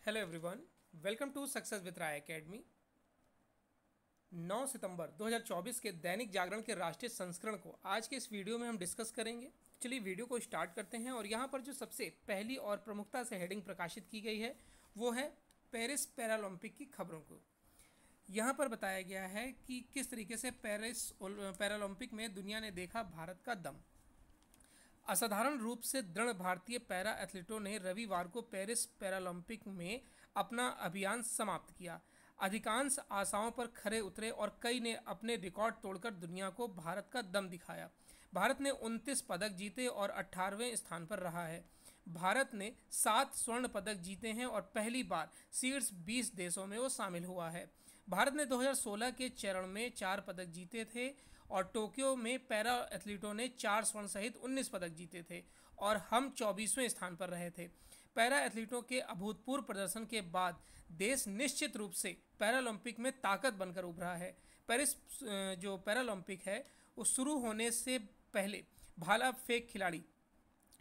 Hello everyone, welcome to success with Rai academy. 9 सितंबर 2024 के दैनिक जागरण के राष्ट्रीय संस्करण को आज के इस वीडियो में हम डिस्कस करेंगे। चलिए वीडियो को स्टार्ट करते हैं। और यहाँ पर जो सबसे पहली और प्रमुखता से हेडिंग प्रकाशित की गई है वो है पेरिस पैरालंपिक की खबरों को। यहाँ पर बताया गया है कि किस तरीके से पेरिस पैरालंपिक में दुनिया ने देखा भारत का दम। असाधारण रूप से दृढ़ भारतीय पैरा एथलीटों ने रविवार को पेरिस पैरालंपिक में अपना अभियान समाप्त किया। अधिकांश आशाओं पर खरे उतरे और कई ने अपने रिकॉर्ड तोड़कर दुनिया को भारत का दम दिखाया। भारत ने 29 पदक जीते और 18वें स्थान पर रहा है। भारत ने 7 स्वर्ण पदक जीते हैं और पहली बार शीर्ष 20 देशों में वो शामिल हुआ है। भारत ने 2016 के चरण में 4 पदक जीते थे और टोक्यो में पैरा एथलीटों ने 4 स्वर्ण सहित 19 पदक जीते थे और हम 24वें स्थान पर रहे थे। पैरा एथलीटों के अभूतपूर्व प्रदर्शन के बाद देश निश्चित रूप से पैरालंपिक में ताकत बनकर उभरा है। पेरिस जो पैरालंपिक है वो शुरू होने से पहले भाला फेंक खिलाड़ी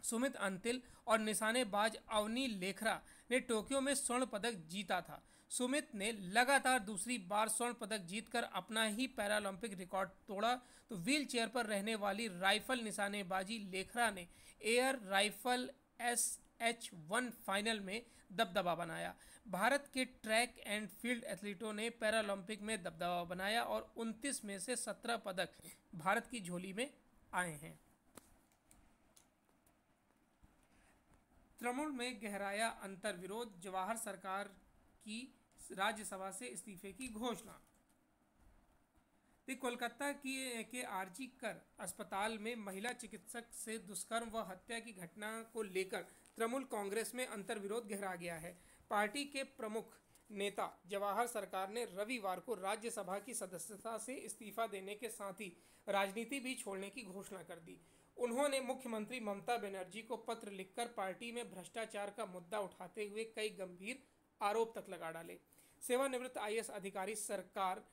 सुमित अंतिल और निशानेबाज अवनी लेखरा ने टोक्यो में स्वर्ण पदक जीता था। सुमित ने लगातार दूसरी बार स्वर्ण पदक जीतकर अपना ही पैरालंपिक रिकॉर्ड तोड़ा, तो व्हील चेयर पर रहने वाली राइफल निशानेबाजी लेखरा ने एयर राइफल SH1 फाइनल में दबदबा बनाया। भारत के ट्रैक एंड फील्ड एथलीटों ने पैरालंपिक में दबदबा बनाया और 29 में से 17 पदक भारत की झोली में आए हैं। तृणमूल में गहराया अंतर्विरोध, जवाहर सरकार की राज्यसभा से इस्तीफे की घोषणा। कोलकाता के आरजी कर अस्पताल में महिला चिकित्सक से दुष्कर्म व हत्या की घटना को लेकर तृणमूल कांग्रेस में अंतर्विरोध गहरा गया है। पार्टी के प्रमुख नेता जवाहर सरकार ने रविवार को राज्यसभा की सदस्यता से इस्तीफा देने के साथ ही राजनीति भी छोड़ने की घोषणा कर दी। उन्होंने मुख्यमंत्री ममता बनर्जी को पत्र लिखकर पार्टी में भ्रष्टाचार का मुद्दा उठाते हुए कई गंभीर आरोप तक लगा डाले। सेवानिवृत्त IAS अधिकारी सरकार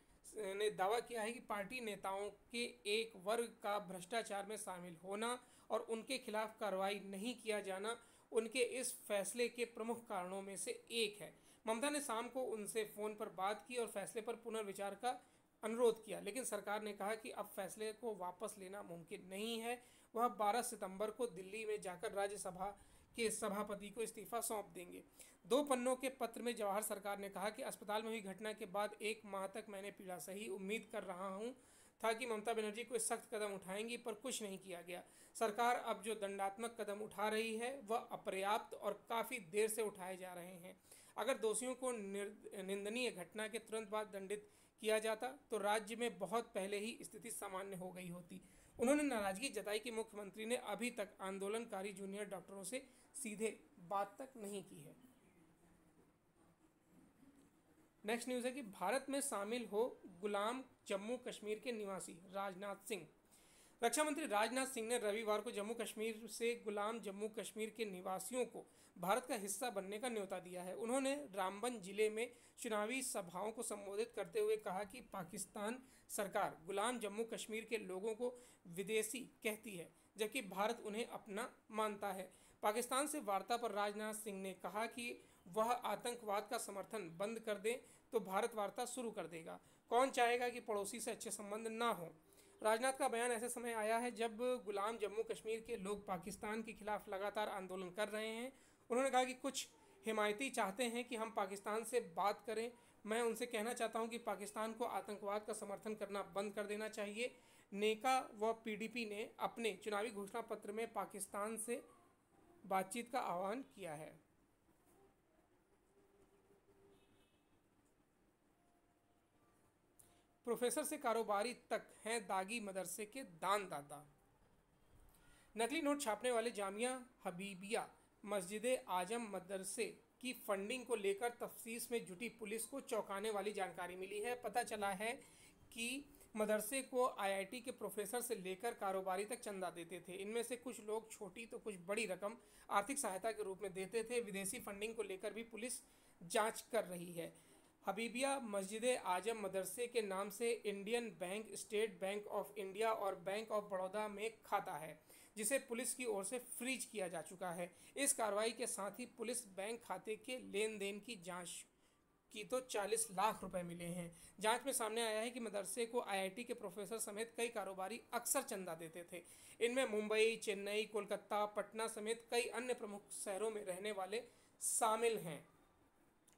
ने दावा किया है कि पार्टी नेताओं के एक वर्ग का भ्रष्टाचार में शामिल होना और उनके खिलाफ कार्रवाई नहीं किया जाना उनके इस फैसले के प्रमुख कारणों में से एक है। ममता ने शाम को उनसे फ़ोन पर बात की और फैसले पर पुनर्विचार का अनुरोध किया, लेकिन सरकार ने कहा कि अब फैसले को वापस लेना मुमकिन नहीं है। वह 12 सितंबर को दिल्ली में जाकर राज्यसभा के सभापति को इस्तीफा सौंप देंगे। 2 पन्नों के पत्र में जवाहर सरकार ने कहा कि अस्पताल में हुई घटना के बाद 1 माह तक मैंने पीड़ा सही। उम्मीद कर रहा हूं था कि ममता बनर्जी कोई सख्त कदम उठाएंगी, पर कुछ नहीं किया गया। सरकार अब जो दंडात्मक कदम उठा रही है वह अपर्याप्त और काफ़ी देर से उठाए जा रहे हैं। अगर दोषियों को निंदनीय घटना के तुरंत बाद दंडित किया जाता तो राज्य में बहुत पहले ही स्थिति सामान्य हो गई होती। उन्होंने नाराजगी जताई कि मुख्यमंत्री ने अभी तक आंदोलनकारी जूनियर डॉक्टरों से सीधे बात तक नहीं की है। नेक्स्ट न्यूज़ है कि भारत में शामिल हो गुलाम जम्मू कश्मीर के निवासी राजनाथ सिंह। रक्षा मंत्री राजनाथ सिंह ने रविवार को जम्मू कश्मीर से गुलाम जम्मू कश्मीर के निवासियों को भारत का हिस्सा बनने का न्योता दिया है। उन्होंने रामबन जिले में चुनावी सभाओं को संबोधित करते हुए कहा कि पाकिस्तान सरकार गुलाम जम्मू कश्मीर के लोगों को विदेशी कहती है, जबकि भारत उन्हें अपना मानता है। पाकिस्तान से वार्ता पर राजनाथ सिंह ने कहा कि वह आतंकवाद का समर्थन बंद कर दे तो भारत वार्ता शुरू कर देगा। कौन चाहेगा कि पड़ोसी से अच्छे संबंध ना हो। राजनाथ का बयान ऐसे समय आया है जब गुलाम जम्मू कश्मीर के लोग पाकिस्तान के खिलाफ लगातार आंदोलन कर रहे हैं। उन्होंने कहा कि कुछ हिमायती चाहते हैं कि हम पाकिस्तान से बात करें। मैं उनसे कहना चाहता हूं कि पाकिस्तान को आतंकवाद का समर्थन करना बंद कर देना चाहिए। नेका व PDP ने अपने चुनावी घोषणा पत्र में पाकिस्तान से बातचीत का आह्वान किया है। प्रोफेसर से कारोबारी तक हैं दागी मदरसे के दानदाता। नकली नोट छापने वाले जामिया हबीबिया मस्जिद आजम मदरसे की फंडिंग को लेकर तफ्तीश में जुटी पुलिस को चौंकाने वाली जानकारी मिली है। पता चला है कि मदरसे को IIT के प्रोफेसर से लेकर कारोबारी तक चंदा देते थे। इनमें से कुछ लोग छोटी तो कुछ बड़ी रकम आर्थिक सहायता के रूप में देते थे। विदेशी फंडिंग को लेकर भी पुलिस जांच कर रही है। हबीबिया मस्जिद आजम मदरसे के नाम से Indian bank, state bank of India और बैंक ऑफ बड़ौदा में खाता है, जिसे पुलिस की ओर से फ्रीज किया जा चुका है। इस कार्रवाई के साथ ही पुलिस बैंक खाते के लेन देन की जांच की तो 40 लाख रुपए मिले हैं। जांच में सामने आया है कि मदरसे को आईआईटी के प्रोफेसर समेत कई कारोबारी अक्सर चंदा देते थे। इनमें मुंबई, चेन्नई, कोलकाता, पटना समेत कई अन्य प्रमुख शहरों में रहने वाले शामिल हैं।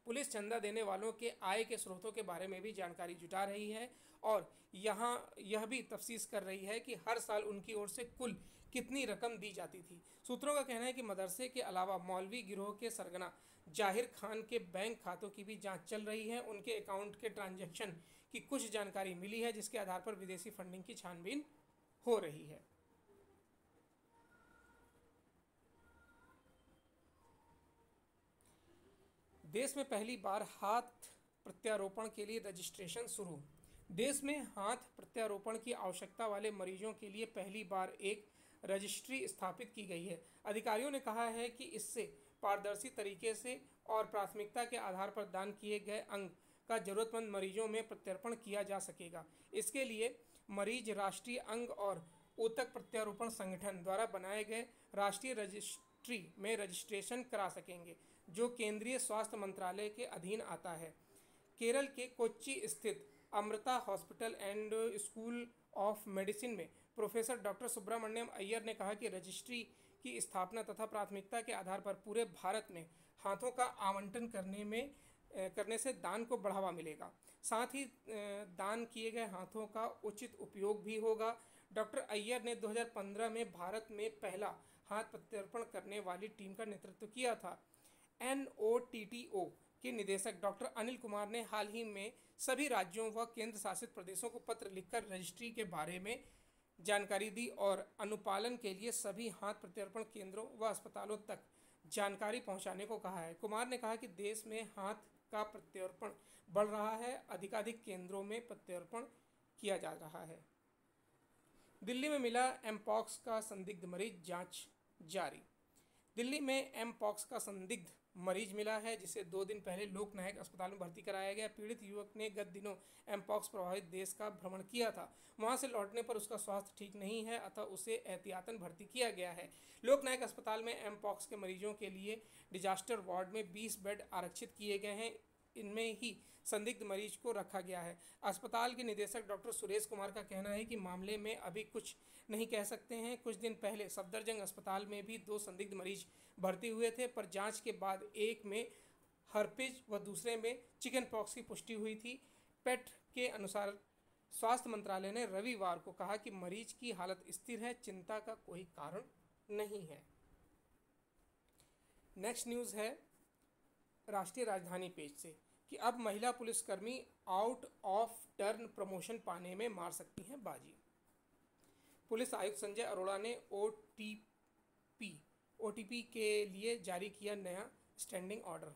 पुलिस चंदा देने वालों के आय के स्रोतों के बारे में भी जानकारी जुटा रही है और यहाँ यह भी तफ्तीश कर रही है कि हर साल उनकी ओर से कुल कितनी रकम दी जाती थी। सूत्रों का कहना है कि मदरसे के अलावा मौलवी गिरोह के सरगना जाहिर खान के बैंक खातों की भी जांच चल रही है। उनके अकाउंट के ट्रांजैक्शन की कुछ जानकारी मिली है, जिसके आधार पर विदेशी फंडिंग की छानबीन हो रही है। देश में पहली बार हाथ प्रत्यारोपण के लिए रजिस्ट्रेशन शुरू। देश में हाथ प्रत्यारोपण की आवश्यकता वाले मरीजों के लिए पहली बार एक रजिस्ट्री स्थापित की गई है। अधिकारियों ने कहा है कि इससे पारदर्शी तरीके से और प्राथमिकता के आधार पर दान किए गए अंग का जरूरतमंद मरीजों में प्रत्यर्पण किया जा सकेगा। इसके लिए मरीज राष्ट्रीय अंग और ऊतक प्रत्यारोपण संगठन द्वारा बनाए गए राष्ट्रीय रजिस्ट्री में रजिस्ट्रेशन करा सकेंगे, जो केंद्रीय स्वास्थ्य मंत्रालय के अधीन आता है। केरल के कोच्चि स्थित Amrita hospital and school of medicine में प्रोफेसर डॉक्टर सुब्रमण्यम अय्यर ने कहा कि रजिस्ट्री की स्थापना तथा प्राथमिकता के आधार पर पूरे भारत में हाथों का आवंटन करने से दान को बढ़ावा मिलेगा। साथ ही दान किए गए हाथों का उचित उपयोग भी होगा। डॉक्टर अय्यर ने 2015 में भारत में पहला हाथ प्रत्यारोपण करने वाली टीम का नेतृत्व किया था। NOTTO के निदेशक डॉक्टर अनिल कुमार ने हाल ही में सभी राज्यों व केंद्र शासित प्रदेशों को पत्र लिखकर रजिस्ट्री के बारे में जानकारी दी और अनुपालन के लिए सभी हाथ प्रत्यारोपण केंद्रों व अस्पतालों तक जानकारी पहुंचाने को कहा है। कुमार ने कहा कि देश में हाथ का प्रत्यारोपण बढ़ रहा है, अधिकाधिक केंद्रों में प्रत्यारोपण किया जा रहा है। दिल्ली में मिला एमपॉक्स का संदिग्ध मरीज, जांच जारी। दिल्ली में एमपॉक्स का संदिग्ध मरीज मिला है, जिसे 2 दिन पहले लोक नायक अस्पताल में भर्ती कराया गया। पीड़ित युवक ने गत दिनों एमपॉक्स प्रभावित देश का भ्रमण किया था। वहां से लौटने पर उसका स्वास्थ्य ठीक नहीं है, अतः उसे एहतियातन भर्ती किया गया है। लोक नायक अस्पताल में एमपॉक्स के मरीजों के लिए डिजास्टर वार्ड में 20 बेड आरक्षित किए गए हैं। इनमें ही संदिग्ध मरीज को रखा गया है। अस्पताल के निदेशक डॉक्टर सुरेश कुमार का कहना है कि मामले में अभी कुछ नहीं कह सकते हैं। कुछ दिन पहले सफदरजंग अस्पताल में भी 2 संदिग्ध मरीज भर्ती हुए थे, पर जांच के बाद एक में हर्पिज व दूसरे में चिकन पॉक्स की पुष्टि हुई थी। पेट के अनुसार स्वास्थ्य मंत्रालय ने रविवार को कहा कि मरीज की हालत स्थिर है, चिंता का कोई कारण नहीं है। नेक्स्ट न्यूज़ है राष्ट्रीय राजधानी पेज से कि अब महिला पुलिसकर्मी आउट ऑफ टर्न प्रमोशन पाने में मार सकती हैं बाजी। पुलिस आयुक्त संजय अरोड़ा ने ओटीपी के लिए जारी किया नया स्टैंडिंग ऑर्डर।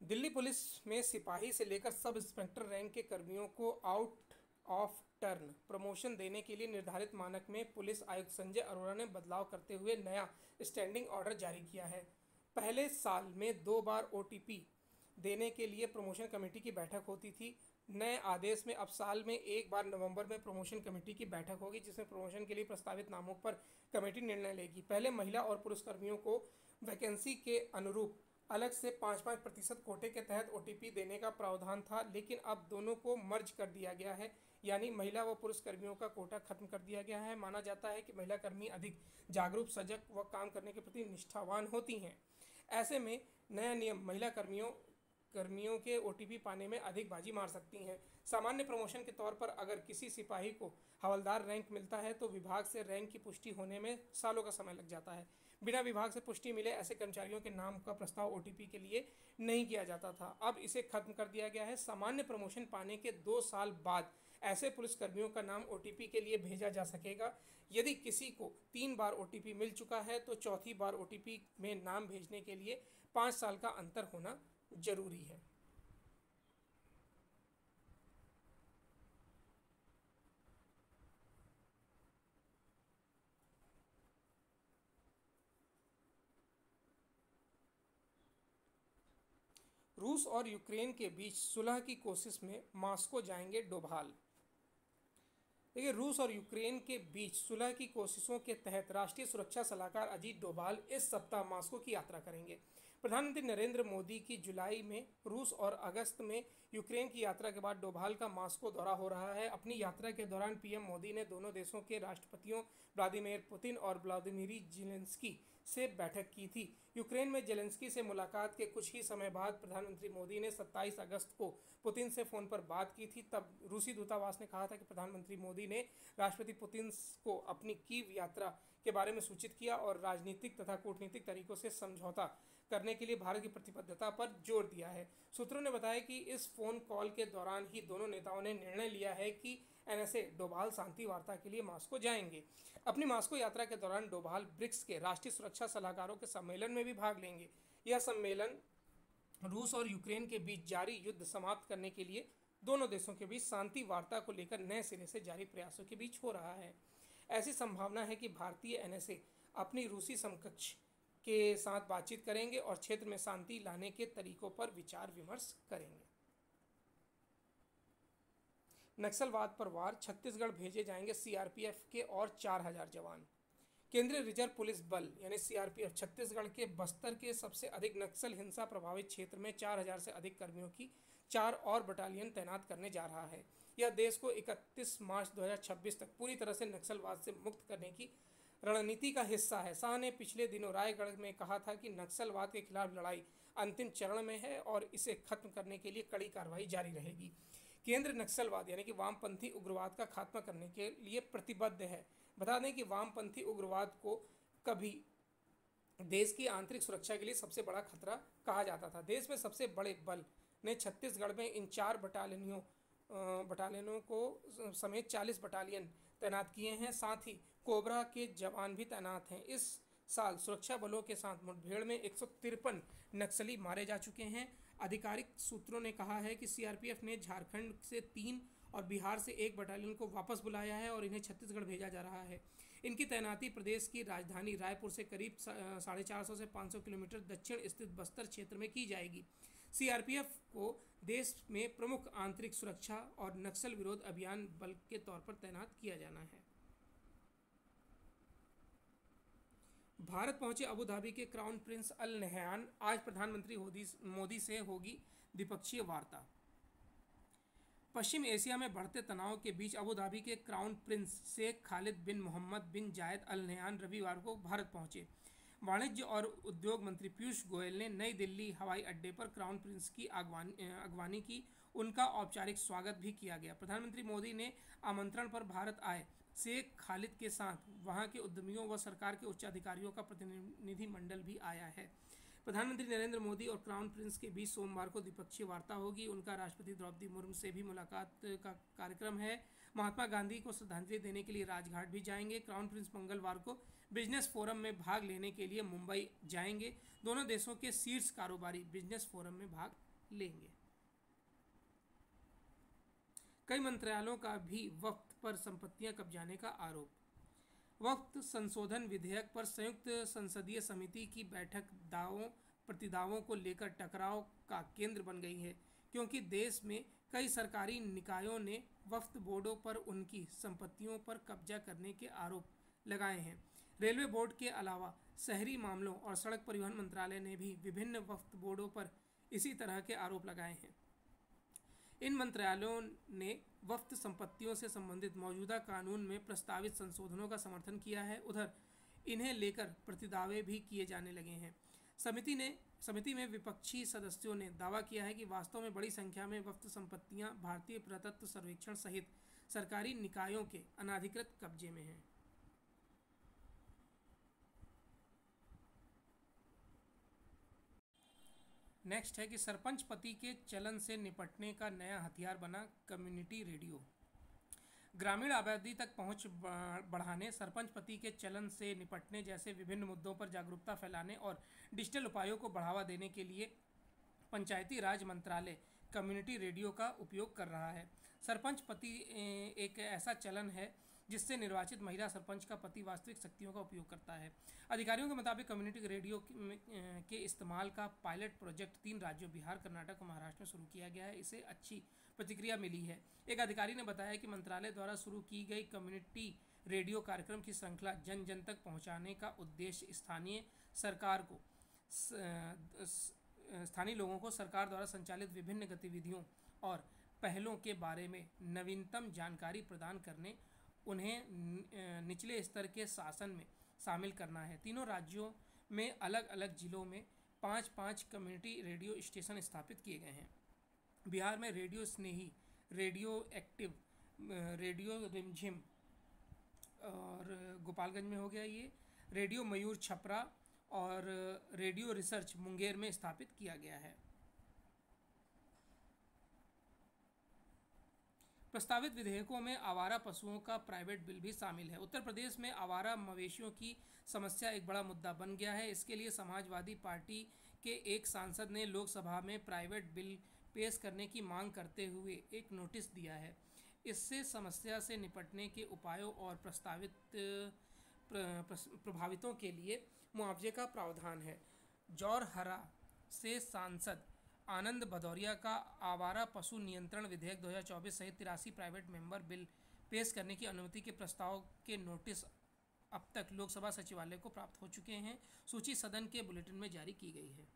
दिल्ली पुलिस में सिपाही से लेकर सब इंस्पेक्टर रैंक के कर्मियों को आउट ऑफ टर्न प्रमोशन देने के लिए निर्धारित मानक में पुलिस आयुक्त संजय अरोड़ा ने बदलाव करते हुए नया स्टैंडिंग ऑर्डर जारी किया है। पहले साल में 2 बार ओटीपी देने के लिए प्रमोशन कमेटी की बैठक होती थी। नए आदेश में अब साल में 1 बार नवंबर में प्रमोशन कमेटी की बैठक होगी, जिसमें प्रमोशन के लिए प्रस्तावित नामों पर कमेटी निर्णय लेगी। पहले महिला और पुरुष कर्मियों को वैकेंसी के अनुरूप अलग से 5-5% कोटे के तहत ओटीपी देने का प्रावधान था, लेकिन अब दोनों को मर्ज कर दिया गया है, यानी महिला व पुरुष कर्मियों का कोटा खत्म कर दिया गया है। माना जाता है कि महिला कर्मी अधिक जागरूक, सजग व काम करने के प्रति निष्ठावान होती हैं। ऐसे में नया नियम महिला कर्मियों के ओटीपी पाने में अधिक बाजी मार सकती हैं। सामान्य प्रमोशन के तौर पर अगर किसी सिपाही को हवलदार रैंक मिलता है तो विभाग से रैंक की पुष्टि होने में सालों का समय लग जाता है। बिना विभाग से पुष्टि मिले ऐसे कर्मचारियों के नाम का प्रस्ताव ओटीपी के लिए नहीं किया जाता था। अब इसे खत्म कर दिया गया है। सामान्य प्रमोशन पाने के 2 साल बाद ऐसे पुलिसकर्मियों का नाम ओटीपी के लिए भेजा जा सकेगा। यदि किसी को 3 बार ओटीपी मिल चुका है तो चौथी बार ओटीपी में नाम भेजने के लिए 5 साल का अंतर होना जरूरी है। रूस और यूक्रेन के बीच सुलह की कोशिश में मॉस्को जाएंगे डोभाल। देखिए, रूस और यूक्रेन के बीच सुलह की कोशिशों के तहत राष्ट्रीय सुरक्षा सलाहकार अजीत डोभाल इस सप्ताह मॉस्को की यात्रा करेंगे। प्रधानमंत्री नरेंद्र मोदी की जुलाई में रूस और अगस्त में यूक्रेन की यात्रा के बाद डोभाल का मॉस्को दौरा हो रहा है। अपनी यात्रा के दौरान पीएम मोदी ने दोनों देशों के राष्ट्रपतियों व्लादिमीर पुतिन और व्लादिमीर जेलेंस्की से बैठक की थी। यूक्रेन में जेलेंस्की से मुलाकात के कुछ ही समय बाद प्रधानमंत्री मोदी ने 27 अगस्त को पुतिन से फ़ोन पर बात की थी। तब रूसी दूतावास ने कहा था कि प्रधानमंत्री मोदी ने राष्ट्रपति पुतिन को अपनी कीव यात्रा के बारे में सूचित किया और राजनीतिक तथा कूटनीतिक तरीकों से समझौता करने के लिए भारत की प्रतिबद्धता पर जोर दिया है। सूत्रों ने बताया कि इस फोन कॉल के दौरान ही दोनों नेताओं ने निर्णय लिया है कि एनएसए डोभाल शांति वार्ता के लिए मॉस्को जाएंगे। अपनी मॉस्को यात्रा के दौरान डोभाल ब्रिक्स के राष्ट्रीय सुरक्षा सलाहकारों के सम्मेलन में भी भाग लेंगे। यह सम्मेलन रूस और यूक्रेन के बीच जारी युद्ध समाप्त करने के लिए दोनों देशों के बीच शांति वार्ता को लेकर नए सिरे से जारी प्रयासों के बीच हो रहा है। ऐसी संभावना है कि भारतीय एनएसए अपनी रूसी समकक्ष के साथ बातचीत करेंगे और क्षेत्र में शांति लाने के तरीकों पर विचार विमर्श करेंगे। नक्सलवाद पर वार, छत्तीसगढ़ भेजे जाएंगे सीआरपीएफ के और 4000 जवान। केंद्रीय रिजर्व पुलिस बल यानी सीआरपीएफ छत्तीसगढ़ के बस्तर के सबसे अधिक नक्सल हिंसा प्रभावित क्षेत्र में 4000 से अधिक कर्मियों की 4 और बटालियन तैनात करने जा रहा है। यह देश को 31 मार्च 2026 तक पूरी तरह से नक्सलवाद से मुक्त करने की रणनीति का हिस्सा है। शाह ने पिछले दिनों रायगढ़ में कहा था कि नक्सलवाद के खिलाफ लड़ाई अंतिम चरण में है और इसे खत्म करने के लिए कड़ी कार्रवाई जारी रहेगी। केंद्र नक्सलवाद यानी कि वामपंथी उग्रवाद का खात्मा करने के लिए प्रतिबद्ध है। बता दें कि वामपंथी उग्रवाद को कभी देश की आंतरिक सुरक्षा के लिए सबसे बड़ा खतरा कहा जाता था। देश में सबसे बड़े बल ने छत्तीसगढ़ में इन 4 बटालियनों को समेत 40 बटालियन तैनात किए हैं। साथ ही कोबरा के जवान भी तैनात हैं। इस साल सुरक्षा बलों के साथ मुठभेड़ में 153 नक्सली मारे जा चुके हैं। आधिकारिक सूत्रों ने कहा है कि सीआरपीएफ ने झारखंड से 3 और बिहार से 1 बटालियन को वापस बुलाया है और इन्हें छत्तीसगढ़ भेजा जा रहा है। इनकी तैनाती प्रदेश की राजधानी रायपुर से करीब 450 से 500 किलोमीटर दक्षिण स्थित बस्तर क्षेत्र में की जाएगी। सीआरपीएफ को देश में प्रमुख आंतरिक सुरक्षा और नक्सल विरोध अभियान बल के तौर पर तैनात किया जाना है। भारत पहुंचे अबू धाबी के क्राउन प्रिंस अल नहयान। आज प्रधानमंत्री मोदी से होगी द्विपक्षीय वार्ता। पश्चिम एशिया में बढ़ते तनाव के बीच अबू धाबी के क्राउन प्रिंस शेख खालिद बिन मोहम्मद बिन जायद अल नहयान रविवार को भारत पहुंचे। वाणिज्य और उद्योग मंत्री पीयूष गोयल ने नई दिल्ली हवाई अड्डे पर क्राउन प्रिंस की अगवानी की। उनका औपचारिक स्वागत भी किया गया। प्रधानमंत्री मोदी ने आमंत्रण पर भारत आए शेख खालिद के साथ वहां के उद्यमियों व सरकार के उच्च अधिकारियों का प्रतिनिधिमंडल भी आया है। प्रधानमंत्री नरेंद्र मोदी और क्राउन प्रिंस के बीच सोमवार को द्विपक्षीय वार्ता होगी। उनका राष्ट्रपति द्रौपदी मुर्मू से भी मुलाकात का कार्यक्रम है। महात्मा गांधी को श्रद्धांजलि देने के लिए राजघाट भी जाएंगे। क्राउन प्रिंस मंगलवार को बिजनेस फोरम में भाग लेने के लिए मुंबई जाएंगे। दोनों देशों के शीर्ष कारोबारी बिजनेस फोरम में भाग लेंगे। कई मंत्रालयों का भी वक्त पर संपत्तियां कब्जाने का आरोप। वक्त संशोधन विधेयक पर संयुक्त संसदीय समिति की बैठक दावों प्रतिदावों को लेकर टकराव का केंद्र बन गई है, क्योंकि देश में कई सरकारी निकायों ने वक्फ बोर्डों पर उनकी संपत्तियों पर कब्जा करने के आरोप लगाए हैं। रेलवे बोर्ड के अलावा शहरी मामलों और सड़क परिवहन मंत्रालय ने भी विभिन्न वक्फ बोर्डों पर इसी तरह के आरोप लगाए हैं। इन मंत्रालयों ने वक्फ संपत्तियों से संबंधित मौजूदा कानून में प्रस्तावित संशोधनों का समर्थन किया है। उधर इन्हें लेकर प्रतिदावे भी किए जाने लगे हैं। समिति में विपक्षी सदस्यों ने दावा किया है कि वास्तव में बड़ी संख्या में वक्फ संपत्तियां भारतीय पुरातत्व सर्वेक्षण सहित सरकारी निकायों के अनाधिकृत कब्जे में हैं। नेक्स्ट है कि सरपंच पति के चलन से निपटने का नया हथियार बना कम्युनिटी रेडियो। ग्रामीण आबादी तक पहुंच बढ़ाने, सरपंच पति के चलन से निपटने जैसे विभिन्न मुद्दों पर जागरूकता फैलाने और डिजिटल उपायों को बढ़ावा देने के लिए पंचायती राज मंत्रालय कम्युनिटी रेडियो का उपयोग कर रहा है। सरपंच पति एक ऐसा चलन है जिससे निर्वाचित महिला सरपंच का पति वास्तविक शक्तियों का उपयोग करता है। अधिकारियों के मुताबिक कम्युनिटी रेडियो के इस्तेमाल का पायलट प्रोजेक्ट 3 राज्यों बिहार, कर्नाटक और महाराष्ट्र में शुरू किया गया है। इसे अच्छी प्रतिक्रिया मिली है। एक अधिकारी ने बताया कि मंत्रालय द्वारा शुरू की गई कम्युनिटी रेडियो कार्यक्रम की श्रृंखला जन जन तक पहुंचाने का उद्देश्य स्थानीय लोगों को सरकार द्वारा संचालित विभिन्न गतिविधियों और पहलों के बारे में नवीनतम जानकारी प्रदान करने, उन्हें निचले स्तर के शासन में शामिल करना है। तीनों राज्यों में अलग अलग जिलों में 5-5 कम्युनिटी रेडियो स्टेशन स्थापित किए गए हैं। बिहार में रेडियो स्नेही, रेडियो एक्टिव, रेडियो रिमझिम और गोपालगंज में हो गया ये, रेडियो मयूर छपरा और रेडियो रिसर्च मुंगेर में स्थापित किया गया है। प्रस्तावित विधेयकों में आवारा पशुओं का प्राइवेट बिल भी शामिल है। उत्तर प्रदेश में आवारा मवेशियों की समस्या एक बड़ा मुद्दा बन गया है। इसके लिए समाजवादी पार्टी के एक सांसद ने लोकसभा में प्राइवेट बिल पेश करने की मांग करते हुए एक नोटिस दिया है। इससे समस्या से निपटने के उपायों और प्रभावितों के लिए मुआवजे का प्रावधान है। जौरहरा से सांसद आनंद भदौरिया का आवारा पशु नियंत्रण विधेयक 2024 सहित 83 प्राइवेट मेंबर बिल पेश करने की अनुमति के प्रस्ताव के नोटिस अब तक लोकसभा सचिवालय को प्राप्त हो चुके हैं। सूची सदन के बुलेटिन में जारी की गई है।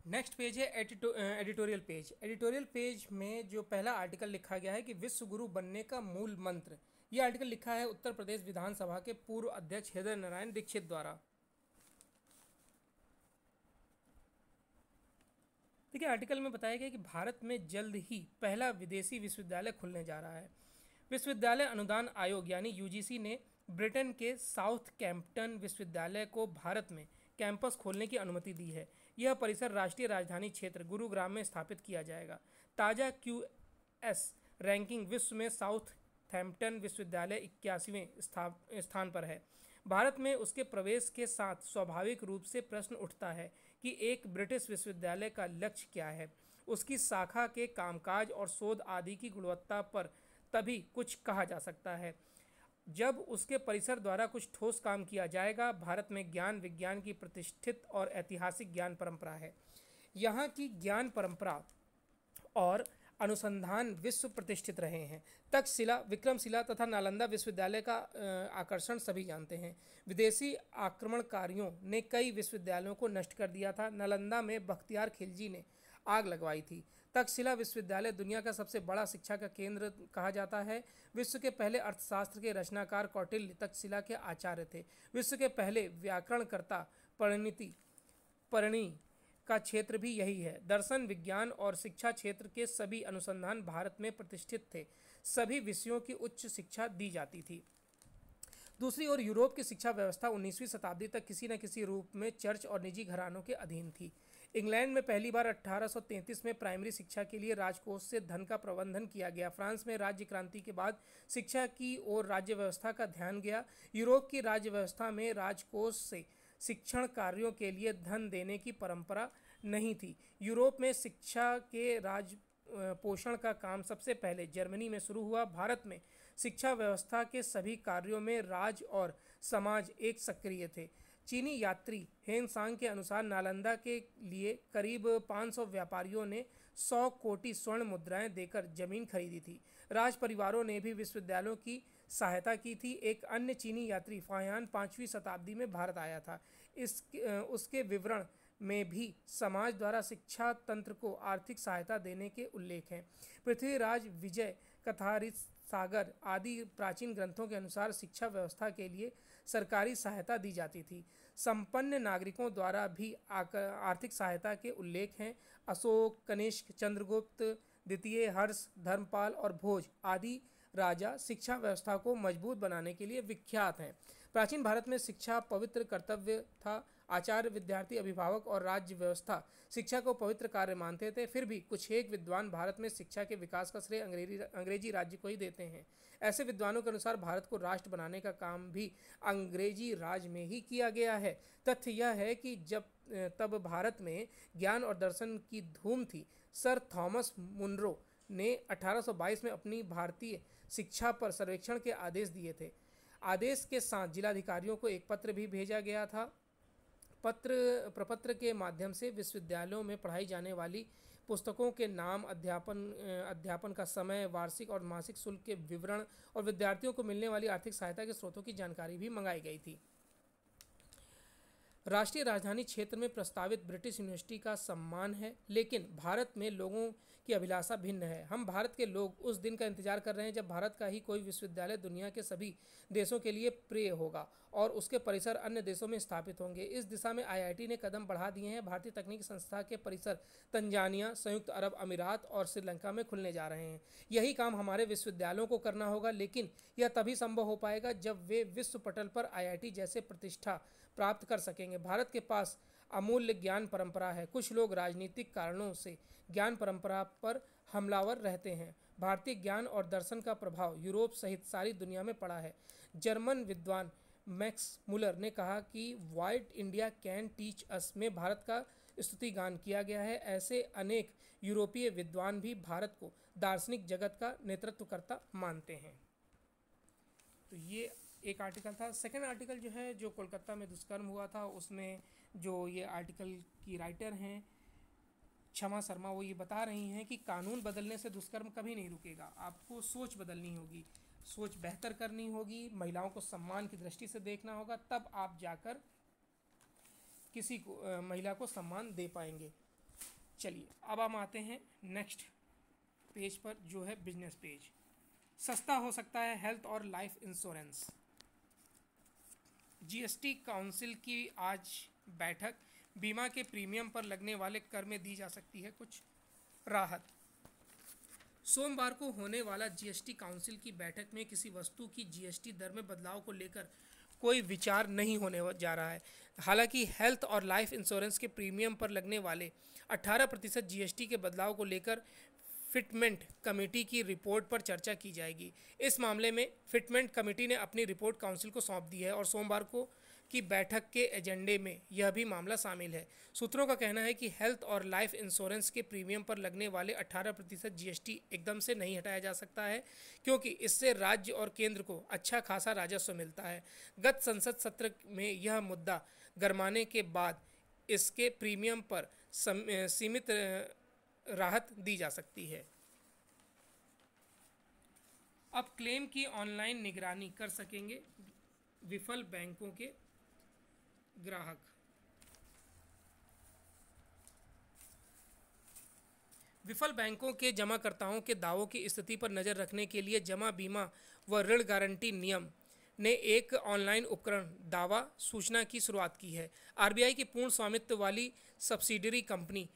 नेक्स्ट पेज है एडिटोरियल पेज। एडिटोरियल पेज में जो पहला आर्टिकल लिखा गया है कि विश्व गुरु बनने का मूल मंत्र। यह आर्टिकल लिखा है उत्तर प्रदेश विधानसभा के पूर्व अध्यक्ष हृदय नारायण दीक्षित द्वारा। देखिए, आर्टिकल में बताया गया कि भारत में जल्द ही पहला विदेशी विश्वविद्यालय खुलने जा रहा है। विश्वविद्यालय अनुदान आयोग यानी यूजीसी ने ब्रिटेन के साउथैम्प्टन विश्वविद्यालय को भारत में कैंपस खोलने की अनुमति दी है। यह परिसर राष्ट्रीय राजधानी क्षेत्र गुरुग्राम में स्थापित किया जाएगा। ताज़ा QS रैंकिंग विश्व में साउथैम्प्टन विश्वविद्यालय 81वें स्थान पर है। भारत में उसके प्रवेश के साथ स्वाभाविक रूप से प्रश्न उठता है कि एक ब्रिटिश विश्वविद्यालय का लक्ष्य क्या है। उसकी शाखा के कामकाज और शोध आदि की गुणवत्ता पर तभी कुछ कहा जा सकता है जब उसके परिसर द्वारा कुछ ठोस काम किया जाएगा। भारत में ज्ञान विज्ञान की प्रतिष्ठित और ऐतिहासिक ज्ञान परंपरा है। यहाँ की ज्ञान परंपरा और अनुसंधान विश्व प्रतिष्ठित रहे हैं। तक्षशिला, विक्रमशिला तथा नालंदा विश्वविद्यालय का आकर्षण सभी जानते हैं। विदेशी आक्रमणकारियों ने कई विश्वविद्यालयों को नष्ट कर दिया था। नालंदा में बख्तियार खिलजी ने आग लगवाई थी। तक्षशिला विश्वविद्यालय दुनिया का सबसे बड़ा शिक्षा का केंद्र कहा जाता है। विश्व के पहले अर्थशास्त्र के रचनाकार कौटिल्य तक्षशिला के आचार्य थे। विश्व के पहले व्याकरणकर्ता परिणी का क्षेत्र भी यही है। दर्शन, विज्ञान और शिक्षा क्षेत्र के सभी अनुसंधान भारत में प्रतिष्ठित थे। सभी विषयों की उच्च शिक्षा दी जाती थी। दूसरी ओर यूरोप की शिक्षा व्यवस्था 19वीं शताब्दी तक किसी न किसी रूप में चर्च और निजी घरानों के अधीन थी। इंग्लैंड में पहली बार 1833 में प्राइमरी शिक्षा के लिए राजकोष से धन का प्रबंधन किया गया। फ्रांस में राज्य क्रांति के बाद शिक्षा की ओर राज्य व्यवस्था का ध्यान गया। यूरोप की राज्य व्यवस्था में राजकोष से शिक्षण कार्यों के लिए धन देने की परंपरा नहीं थी। यूरोप में शिक्षा के राज पोषण का काम सबसे पहले जर्मनी में शुरू हुआ। भारत में शिक्षा व्यवस्था के सभी कार्यों में राज और समाज एक सक्रिय थे। चीनी यात्री हेन सांग के अनुसार नालंदा के लिए करीब 500 व्यापारियों ने 100 कोटि स्वर्ण मुद्राएं देकर जमीन खरीदी थी। राज परिवारों ने भी विश्वविद्यालयों की सहायता की थी। एक अन्य चीनी यात्री फाहियान 5वीं शताब्दी में भारत आया था। उसके विवरण में भी समाज द्वारा शिक्षा तंत्र को आर्थिक सहायता देने के उल्लेख हैं। पृथ्वीराज विजय, कथारित सागर आदि प्राचीन ग्रंथों के अनुसार शिक्षा व्यवस्था के लिए सरकारी सहायता दी जाती थी। संपन्न नागरिकों द्वारा भी आर्थिक सहायता के उल्लेख हैं। अशोक, कनिष्क, चंद्रगुप्त द्वितीय, हर्ष, धर्मपाल और भोज आदि राजा शिक्षा व्यवस्था को मजबूत बनाने के लिए विख्यात हैं। प्राचीन भारत में शिक्षा पवित्र कर्तव्य था। आचार्य, विद्यार्थी, अभिभावक और राज्य व्यवस्था शिक्षा को पवित्र कार्य मानते थे। फिर भी कुछ एक विद्वान भारत में शिक्षा के विकास का श्रेय अंग्रेजी राज्य को ही देते हैं। ऐसे विद्वानों के अनुसार भारत को राष्ट्र बनाने का काम भी अंग्रेजी राज में ही किया गया है। तथ्य यह है कि तब भारत में ज्ञान और दर्शन की धूम थी। सर थॉमस मुनरो ने 1822 में अपनी भारतीय शिक्षा पर सर्वेक्षण के आदेश दिए थे। आदेश के साथ जिलाधिकारियों को एक पत्र भी भेजा गया था। प्रपत्र के माध्यम से विश्वविद्यालयों में पढ़ाई जाने वाली पुस्तकों के नाम, अध्यापन का समय, वार्षिक और मासिक शुल्क के विवरण और विद्यार्थियों को मिलने वाली आर्थिक सहायता के स्रोतों की जानकारी भी मंगाई गई थी। राष्ट्रीय राजधानी क्षेत्र में प्रस्तावित ब्रिटिश यूनिवर्सिटी का सम्मान है, लेकिन भारत में लोगों की अभिलाषा भिन्न है। हम भारत के लोग उस दिन का इंतजार कर रहे हैं जब भारत का ही कोई विश्वविद्यालय दुनिया के सभी देशों के लिए प्रिय होगा और उसके परिसर अन्य देशों में स्थापित होंगे। इस दिशा में आईआईटी ने कदम बढ़ा दिए हैं। भारतीय तकनीकी संस्था के परिसर तंजानिया, संयुक्त अरब अमीरात और श्रीलंका में खुलने जा रहे हैं। यही काम हमारे विश्वविद्यालयों को करना होगा, लेकिन यह तभी संभव हो पाएगा जब वे विश्व पटल पर आईआईटी जैसे प्रतिष्ठा प्राप्त कर सकेंगे। भारत के पास अमूल्य ज्ञान परंपरा है। कुछ लोग राजनीतिक कारणों से ज्ञान परंपरा पर हमलावर रहते हैं। भारतीय ज्ञान और दर्शन का प्रभाव यूरोप सहित सारी दुनिया में पड़ा है। जर्मन विद्वान मैक्स मुलर ने कहा कि what India can teach us में भारत का स्तुतिगान किया गया है। ऐसे अनेक यूरोपीय विद्वान भी भारत को दार्शनिक जगत का नेतृत्वकर्ता मानते हैं। तो ये एक आर्टिकल था। सेकंड आर्टिकल जो है, जो कोलकाता में दुष्कर्म हुआ था, उसमें जो ये आर्टिकल की राइटर हैं क्षमा शर्मा, वो ये बता रही हैं कि कानून बदलने से दुष्कर्म कभी नहीं रुकेगा। आपको सोच बदलनी होगी, सोच बेहतर करनी होगी, महिलाओं को सम्मान की दृष्टि से देखना होगा, तब आप जाकर किसी को महिला को सम्मान दे पाएंगे। चलिए अब हम आते हैं नेक्स्ट पेज पर, जो है बिजनेस पेज। सस्ता हो सकता है हेल्थ और लाइफ इंश्योरेंस। जीएसटी काउंसिल की आज बैठक। बीमा के प्रीमियम पर लगने वाले कर में दी जा सकती है कुछ राहत। सोमवार को होने वाला जीएसटी काउंसिल की बैठक में किसी वस्तु की जीएसटी दर में बदलाव को लेकर कोई विचार नहीं होने जा रहा है। हालांकि हेल्थ और लाइफ इंश्योरेंस के प्रीमियम पर लगने वाले 18% जीएसटी के बदलाव को लेकर फिटमेंट कमेटी की रिपोर्ट पर चर्चा की जाएगी। इस मामले में फिटमेंट कमेटी ने अपनी रिपोर्ट काउंसिल को सौंप दी है और सोमवार को की बैठक के एजेंडे में यह भी मामला शामिल है। सूत्रों का कहना है कि हेल्थ और लाइफ इंश्योरेंस के प्रीमियम पर लगने वाले 18% जीएसटी एकदम से नहीं हटाया जा सकता है, क्योंकि इससे राज्य और केंद्र को अच्छा खासा राजस्व मिलता है। गत संसद सत्र में यह मुद्दा गरमाने के बाद इसके प्रीमियम पर सीमित राहत दी जा सकती है। अब क्लेम की ऑनलाइन निगरानी कर सकेंगे विफल बैंकों के ग्राहक। विफल बैंकों के जमाकर्ताओं के दावों की स्थिति पर नज़र रखने के लिए जमा बीमा व ऋण गारंटी नियम ने एक ऑनलाइन उपकरण दावा सूचना की शुरुआत की है। आरबीआई की पूर्ण स्वामित्व वाली सब्सिडियरी कंपनी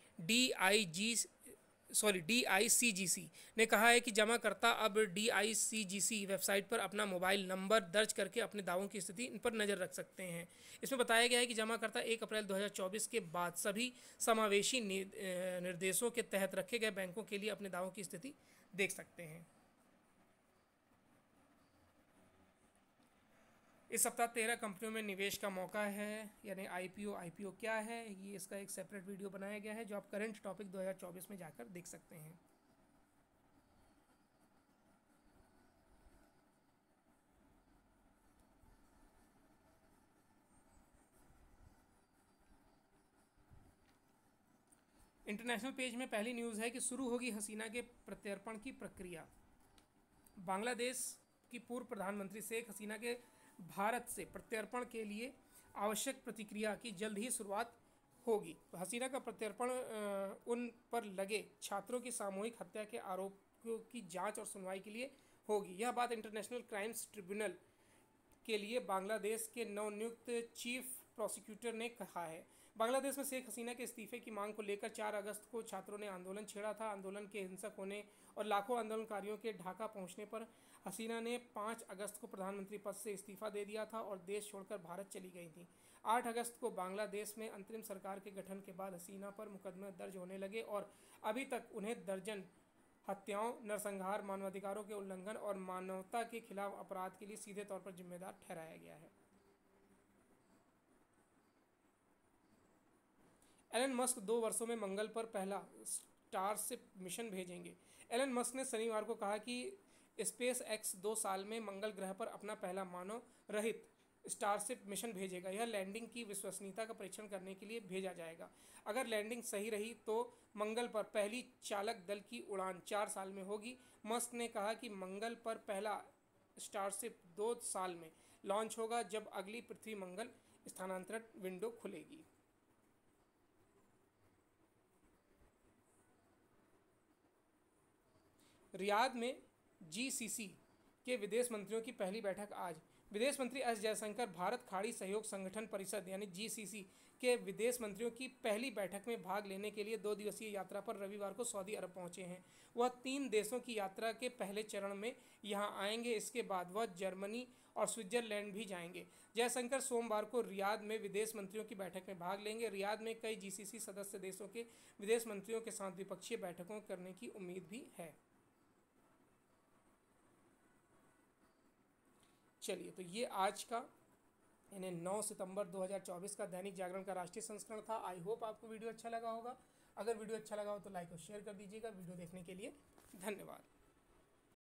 DICGC ने कहा है कि जमाकर्ता अब DICGC वेबसाइट पर अपना मोबाइल नंबर दर्ज करके अपने दावों की स्थिति पर नज़र रख सकते हैं। इसमें बताया गया है कि जमाकर्ता 1 अप्रैल 2024 के बाद सभी समावेशी निर्देशों के तहत रखे गए बैंकों के लिए अपने दावों की स्थिति देख सकते हैं। इस सप्ताह 13 कंपनियों में निवेश का मौका है, यानी आईपीओ क्या है, ये इसका एक सेपरेट वीडियो बनाया गया है जो आप करंट टॉपिक 2024 में जाकर देख सकते हैं। इंटरनेशनल पेज में पहली न्यूज़ है कि शुरू होगी हसीना के प्रत्यर्पण की प्रक्रिया। बांग्लादेश की पूर्व प्रधानमंत्री शेख हसीना के भारत से प्रत्यर्पण के लिए आवश्यक प्रतिक्रिया की जल्द ही शुरुआत होगी। हसीना का प्रत्यर्पण उन पर लगे छात्रों की सामूहिक हत्या के आरोपों की जांच और सुनवाई के लिए होगी। यह बात इंटरनेशनल क्राइम्स ट्रिब्यूनल के लिए बांग्लादेश के नवनियुक्त चीफ प्रोसिक्यूटर ने कहा है। बांग्लादेश में शेख हसीना के इस्तीफे की मांग को लेकर 4 अगस्त को छात्रों ने आंदोलन छेड़ा था। आंदोलन के हिंसक होने और लाखों आंदोलनकारियों के ढाका पहुंचने पर हसीना ने 5 अगस्त को प्रधानमंत्री पद से इस्तीफा दे दिया था और देश छोड़कर भारत चली गई थी। 8 अगस्त को बांग्लादेश में अंतरिम सरकार के गठन के बाद हसीना पर मुकदमे दर्ज होने लगे और अभी तक उन्हें दर्जन हत्याओं, नरसंहार, मानवाधिकारों के उल्लंघन और मानवता के खिलाफ अपराध के लिए सीधे तौर पर जिम्मेदार ठहराया गया है। एलन मस्क 2 वर्षों में मंगल पर पहला स्टारशिप मिशन भेजेंगे। एलन मस्क ने शनिवार को कहा कि स्पेस एक्स 2 साल में मंगल ग्रह पर अपना पहला मानव रहित स्टारशिप मिशन भेजेगा। यह लैंडिंग की विश्वसनीयता का परीक्षण करने के लिए भेजा जाएगा। अगर लैंडिंग सही रही तो मंगल पर पहली चालक दल की उड़ान 4 साल में होगी। मस्क ने कहा कि मंगल पर पहला स्टारशिप 2 साल में लॉन्च होगा, जब अगली पृथ्वी मंगल स्थानांतरण विंडो खुलेगी। रियाद में जीसीसी के विदेश मंत्रियों की पहली बैठक आज। विदेश मंत्री एस जयशंकर भारत खाड़ी सहयोग संगठन परिषद यानी जीसीसी के विदेश मंत्रियों की पहली बैठक में भाग लेने के लिए 2 दिवसीय यात्रा पर रविवार को सऊदी अरब पहुंचे हैं। वह 3 देशों की यात्रा के पहले चरण में यहां आएंगे। इसके बाद वह जर्मनी और स्विट्जरलैंड भी जाएंगे। जयशंकर सोमवार को रियाद में विदेश मंत्रियों की बैठक में भाग लेंगे। रियाद में कई जीसीसी सदस्य देशों के विदेश मंत्रियों के साथ द्विपक्षीय बैठकों करने की उम्मीद भी है। चलिए, तो ये आज का यानी 9 सितंबर 2024 का दैनिक जागरण का राष्ट्रीय संस्करण था। आई होप आपको वीडियो अच्छा लगा होगा। अगर वीडियो अच्छा लगा हो तो लाइक और शेयर कर दीजिएगा। वीडियो देखने के लिए धन्यवाद।